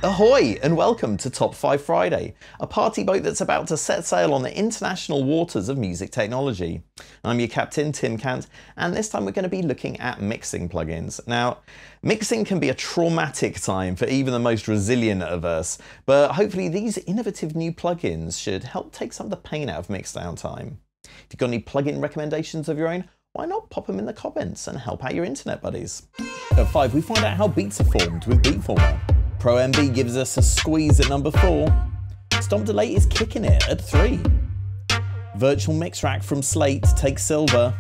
Ahoy and welcome to Top 5 Friday, a party boat that's about to set sail on the international waters of music technology. I'm your captain, Tim Cant, and this time we're going to be looking at mixing plugins. Now, mixing can be a traumatic time for even the most resilient of us, but hopefully these innovative new plugins should help take some of the pain out of mixdown time. If you've got any plugin recommendations of your own, why not pop them in the comments and help out your internet buddies. At 5, we find out how beats are formed with Beatformer. Pro MB gives us a squeeze at number 4. STOMPDELAY is kicking it at 3. Virtual Mix Rack from Slate takes silver.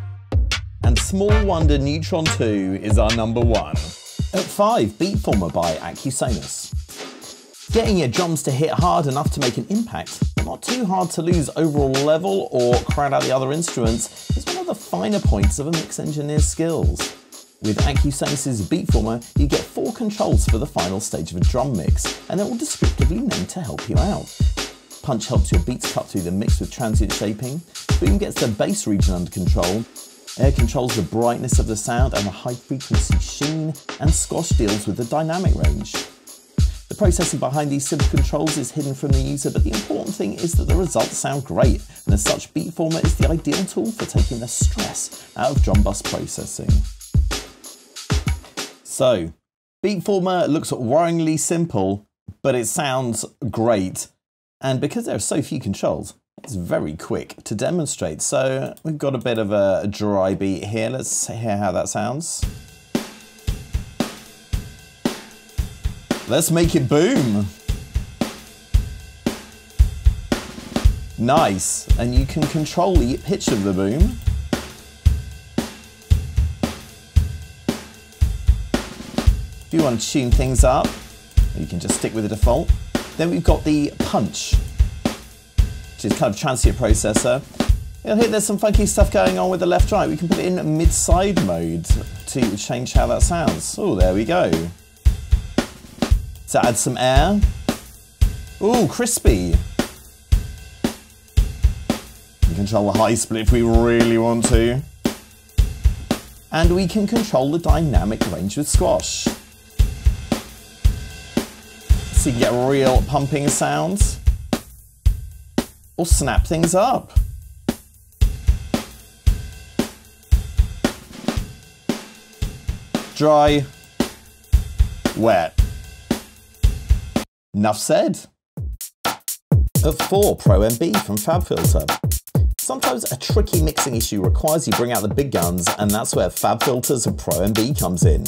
And Small Wonder Neutron 2 is our number 1. At 5, Beatformer by Accusonus. Getting your drums to hit hard enough to make an impact, but not too hard to lose overall level or crowd out the other instruments, is one of the finer points of a mix engineer's skills. With Accusonus' Beatformer, you get 4 controls for the final stage of a drum mix, and they're all descriptively named to help you out. Punch helps your beats cut through the mix with transient shaping, Boom gets the bass region under control, Air controls the brightness of the sound and the high frequency sheen, and Squash deals with the dynamic range. The processing behind these simple controls is hidden from the user, but the important thing is that the results sound great, and as such Beatformer is the ideal tool for taking the stress out of drum bus processing. So, Beatformer looks worryingly simple, but it sounds great. And because there are so few controls, it's very quick to demonstrate. So we've got a bit of a dry beat here. Let's hear how that sounds. Let's make it boom. Nice. And you can control the pitch of the boom. If you want to tune things up, you can just stick with the default. Then we've got the punch, which is kind of transient processor. You'll hear there's some funky stuff going on with the left right. We can put it in mid-side mode to change how that sounds. Oh, there we go. So add some air. Ooh, crispy. We can control the high split if we really want to. And we can control the dynamic range with Squash. So you can get real pumping sounds, or snap things up. Dry, wet. Enough said. At 4, Pro MB from FabFilter. Sometimes a tricky mixing issue requires you bring out the big guns, and that's where FabFilter's Pro MB comes in.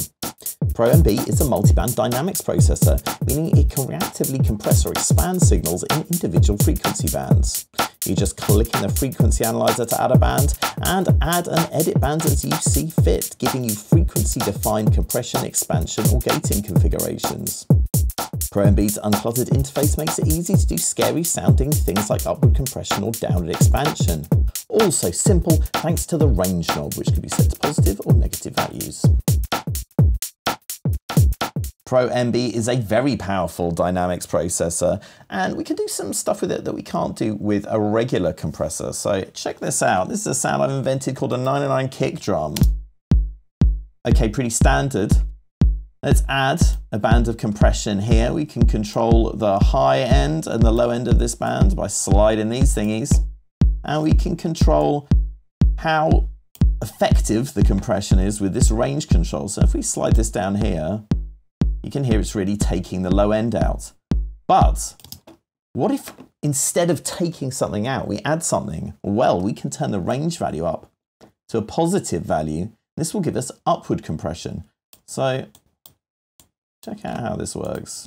Pro MB is a multiband dynamics processor, meaning it can reactively compress or expand signals in individual frequency bands. You just click in the frequency analyzer to add a band, and add and edit bands as you see fit, giving you frequency-defined compression, expansion, or gating configurations. Pro MB's uncluttered interface makes it easy to do scary sounding things like upward compression or downward expansion. Also simple thanks to the range knob, which can be set to positive or negative values. Pro MB is a very powerful dynamics processor, and we can do some stuff with it that we can't do with a regular compressor. So check this out. This is a sound I've invented called a 99 kick drum. Okay, pretty standard. Let's add a band of compression here. We can control the high end and the low end of this band by sliding these thingies. And we can control how effective the compression is with this range control. So if we slide this down here, you can hear it's really taking the low end out. But what if instead of taking something out, we add something? Well, we can turn the range value up to a positive value. This will give us upward compression. So check out how this works.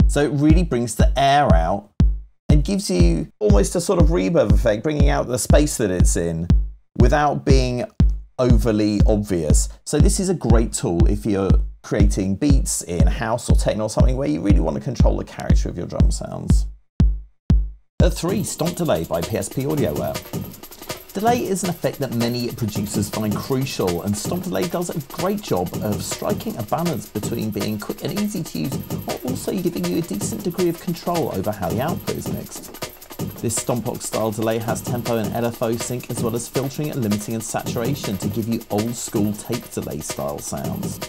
So it really brings the air out and gives you almost a sort of reverb effect, bringing out the space that it's in without being overly obvious. So this is a great tool if you're creating beats in house or techno or something where you really want to control the character of your drum sounds. At 3, STOMPDELAY by PSP AudioWare. Delay is an effect that many producers find crucial, and STOMPDELAY does a great job of striking a balance between being quick and easy to use, while also giving you a decent degree of control over how the output is mixed. This Stompbox style delay has tempo and LFO sync, as well as filtering, limiting and saturation to give you old school tape delay style sounds.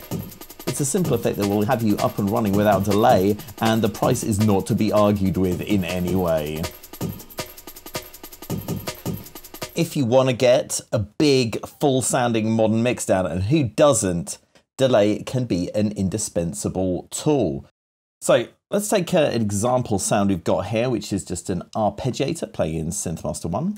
It's a simple effect that will have you up and running without delay, and the price is not to be argued with in any way. If you want to get a big, full-sounding modern mixdown, and who doesn't, delay can be an indispensable tool. So let's take an example sound we've got here, which is just an arpeggiator playing in Synthmaster 1.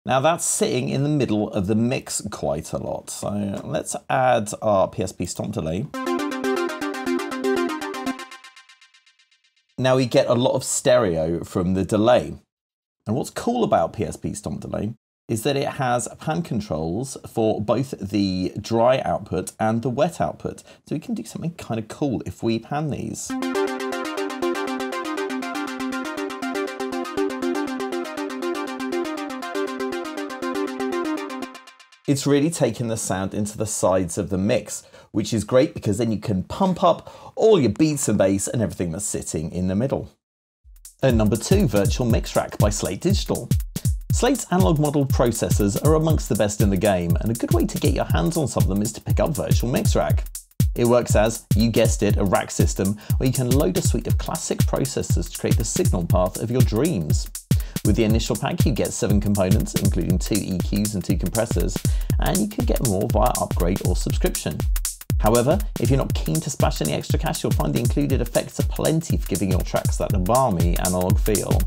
Now that's sitting in the middle of the mix quite a lot. So let's add our PSP stomp delay. Now we get a lot of stereo from the delay. And what's cool about PSP stomp delay is that it has pan controls for both the dry output and the wet output. So we can do something kind of cool if we pan these. It's really taken the sound into the sides of the mix, which is great because then you can pump up all your beats and bass and everything that's sitting in the middle. At number 2, Virtual Mix Rack by Slate Digital. Slate's analog model processors are amongst the best in the game, and a good way to get your hands on some of them is to pick up Virtual Mix Rack. It works as, you guessed it, a rack system where you can load a suite of classic processors to create the signal path of your dreams. With the initial pack, you get 7 components, including 2 EQs and 2 compressors, and you can get more via upgrade or subscription. However, if you're not keen to splash any extra cash, you'll find the included effects are plenty for giving your tracks that balmy analog feel.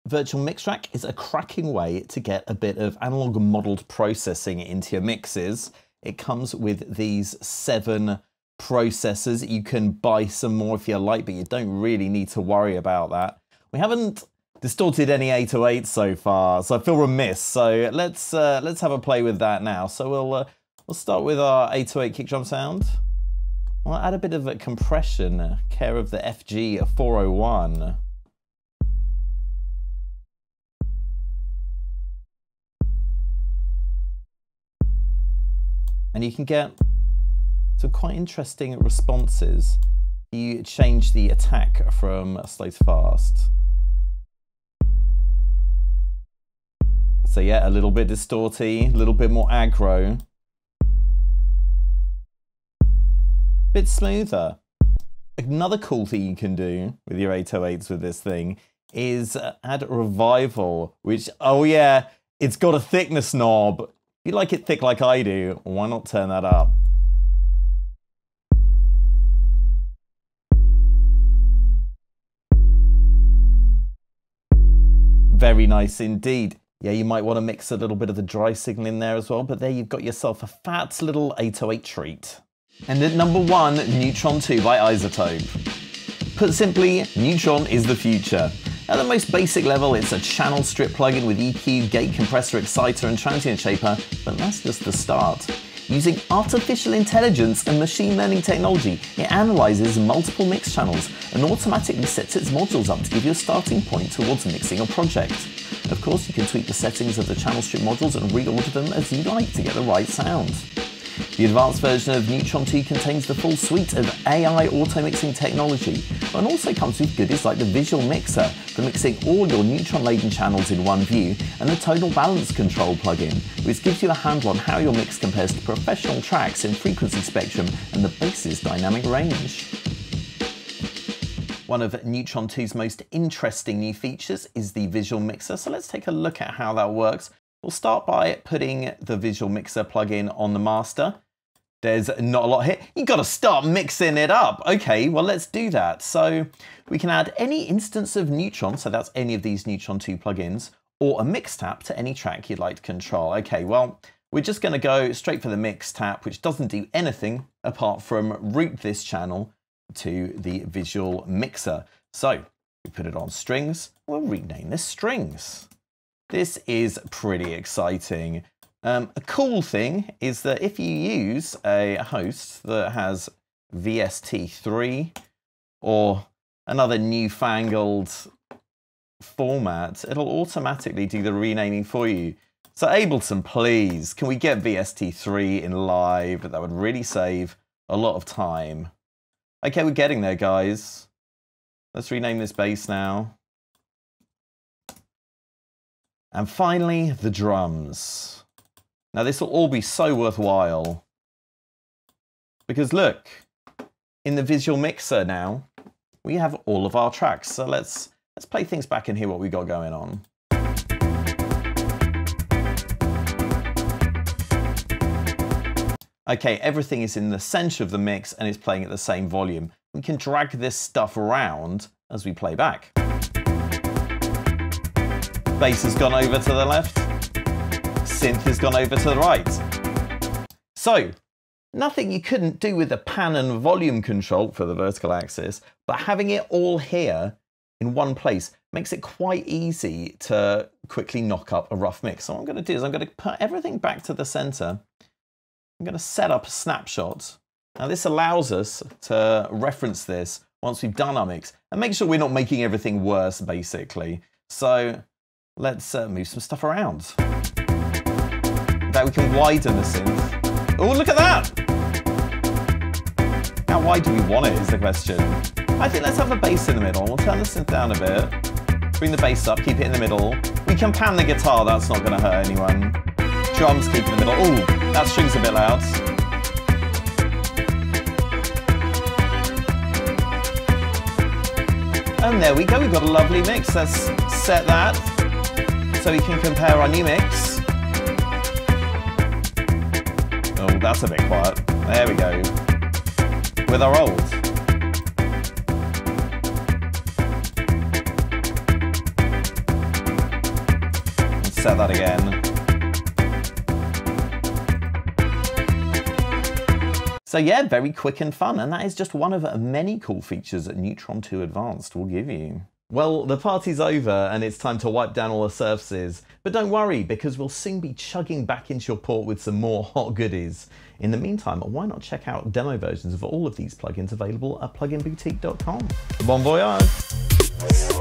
Virtual Mix Rack is a cracking way to get a bit of analog modeled processing into your mixes. It comes with these 7 processors. You can buy some more if you like, but you don't really need to worry about that. We haven't distorted any 808s so far, so I feel remiss. So let's have a play with that now. So we'll start with our 808 kick drum sound. We'll add a bit of a compression, care of the FG 401. And you can get some quite interesting responses. You change the attack from slow to fast. So yeah, a little bit distorty, a little bit more aggro. Bit smoother. Another cool thing you can do with your 808s with this thing is add revival, which, oh yeah, it's got a thickness knob. If you like it thick like I do, why not turn that up? Very nice indeed. Yeah, you might want to mix a little bit of the dry signal in there as well, but there you've got yourself a fat little 808 treat. And at number 1, Neutron 2 by iZotope. Put simply, Neutron is the future. At the most basic level, it's a channel strip plugin with EQ, gate compressor, exciter and transient shaper, but that's just the start. Using artificial intelligence and machine learning technology, it analyzes multiple mix channels and automatically sets its modules up to give you a starting point towards mixing a project. Of course, you can tweak the settings of the channel strip modules and reorder them as you like to get the right sound. The advanced version of Neutron 2 contains the full suite of AI auto-mixing technology, and also comes with goodies like the Visual Mixer for mixing all your Neutron-laden channels in one view, and the Tonal Balance Control plugin, which gives you a handle on how your mix compares to professional tracks in frequency spectrum and the bass's dynamic range. One of Neutron 2's most interesting new features is the Visual Mixer, so let's take a look at how that works. We'll start by putting the Visual Mixer plugin on the master. There's not a lot here. You've got to start mixing it up. Okay, well, let's do that. So we can add any instance of Neutron, so that's any of these Neutron 2 plugins, or a mix tap to any track you'd like to control. Okay, well, we're just going to go straight for the mix tap, which doesn't do anything apart from route this channel to the Visual Mixer. So we put it on strings. We'll rename this strings. This is pretty exciting. A cool thing is that if you use a host that has VST3 or another newfangled format, it'll automatically do the renaming for you. So Ableton, please, can we get VST3 in live? That would really save a lot of time. Okay, we're getting there, guys. Let's rename this bass now. And finally, the drums. Now this will all be so worthwhile. Because look, in the visual mixer now, we have all of our tracks. So let's play things back and hear what we got going on. Okay, everything is in the center of the mix and is playing at the same volume. We can drag this stuff around as we play back. Bass has gone over to the left. Synth has gone over to the right. So, nothing you couldn't do with the pan and volume control for the vertical axis, but having it all here in one place makes it quite easy to quickly knock up a rough mix. So what I'm going to do is I'm going to put everything back to the center. I'm going to set up a snapshot. Now this allows us to reference this once we've done our mix and make sure we're not making everything worse, basically. So let's move some stuff around. In fact, we can widen the synth. Oh, look at that! How wide do we want it is the question. I think let's have a bass in the middle. We'll turn the synth down a bit. Bring the bass up, keep it in the middle. We can pan the guitar, that's not going to hurt anyone. Drums, keep in the middle. Oh, that string's a bit loud. And there we go, we've got a lovely mix. Let's set that so we can compare our new mix. Oh, that's a bit quiet. There we go. With our old. Let's set that again. So yeah, very quick and fun, and that is just one of many cool features that Neutron 2 Advanced will give you. Well, the party's over and it's time to wipe down all the surfaces, but don't worry because we'll soon be chugging back into your port with some more hot goodies. In the meantime, why not check out demo versions of all of these plugins available at pluginboutique.com. Bon voyage!